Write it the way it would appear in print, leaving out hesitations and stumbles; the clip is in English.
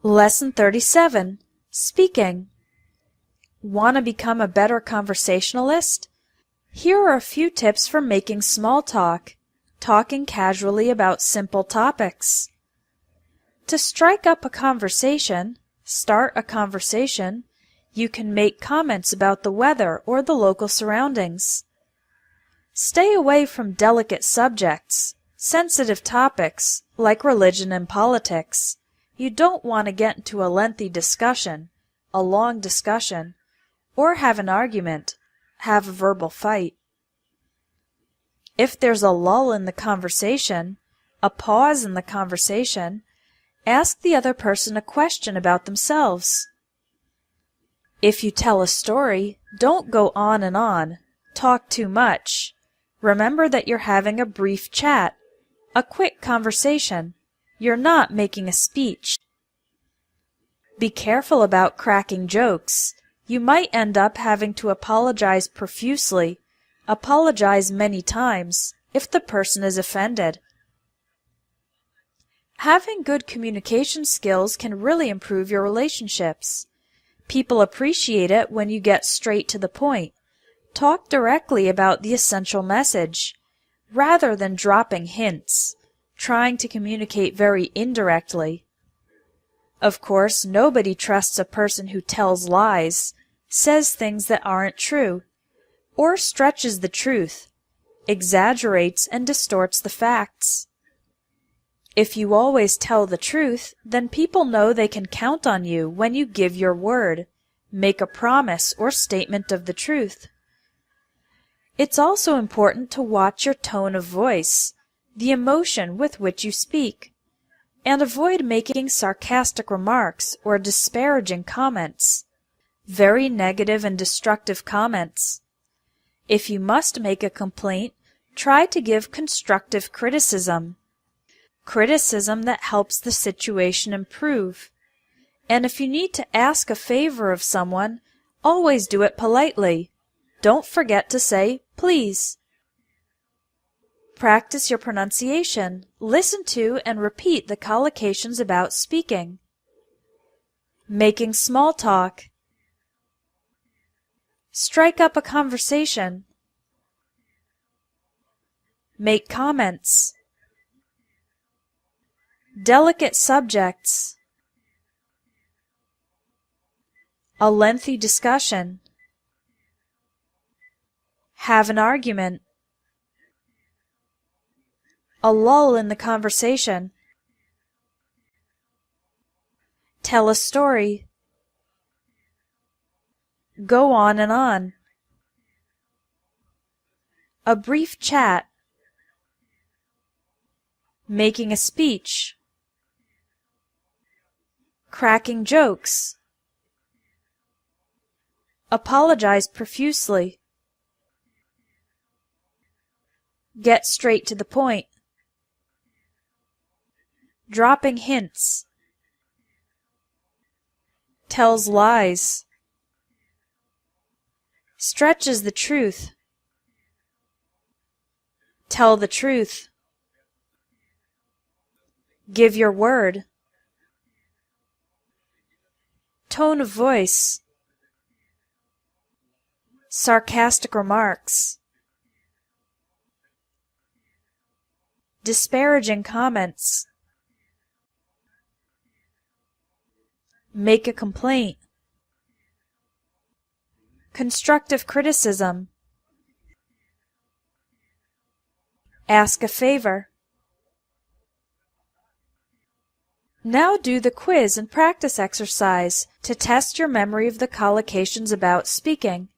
Lesson 37. Speaking. Want to become a better conversationalist? Here are a few tips for making small talk, talking casually about simple topics. To strike up a conversation, start a conversation, you can make comments about the weather or the local surroundings. Stay away from delicate subjects, sensitive topics like religion and politics. You don't want to get into a lengthy discussion, a long discussion, or have an argument, have a verbal fight. If there's a lull in the conversation, a pause in the conversation, ask the other person a question about themselves. If you tell a story, don't go on and on, talk too much. Remember that you're having a brief chat, a quick conversation. You're not making a speech. Be careful about cracking jokes. You might end up having to apologize profusely, apologize many times, if the person is offended. Having good communication skills can really improve your relationships. People appreciate it when you get straight to the point. Talk directly about the essential message, rather than dropping hints, trying to communicate very indirectly. Of course, nobody trusts a person who tells lies, says things that aren't true, or stretches the truth, exaggerates and distorts the facts. If you always tell the truth, then people know they can count on you when you give your word, make a promise or statement of the truth. It's also important to watch your tone of voice, the emotion with which you speak, and avoid making sarcastic remarks or disparaging comments, very negative and destructive comments. If you must make a complaint, try to give constructive criticism that helps the situation improve. And if you need to ask a favor of someone, always do it politely. Don't forget to say, please. Practice your pronunciation. Listen to and repeat the collocations about speaking. Making small talk. Strike up a conversation. Make comments. Delicate subjects. A lengthy discussion. Have an argument. A lull in the conversation. Tell a story. Go on and on. A brief chat. Making a speech. Cracking jokes. Apologize profusely. Get straight to the point. Dropping hints. Tells lies. Stretches the truth. Tell the truth. Give your word. Tone of voice. Sarcastic remarks. Disparaging comments. Make a complaint. Constructive criticism. Ask a favor. Now do the quiz and practice exercise to test your memory of the collocations about speaking.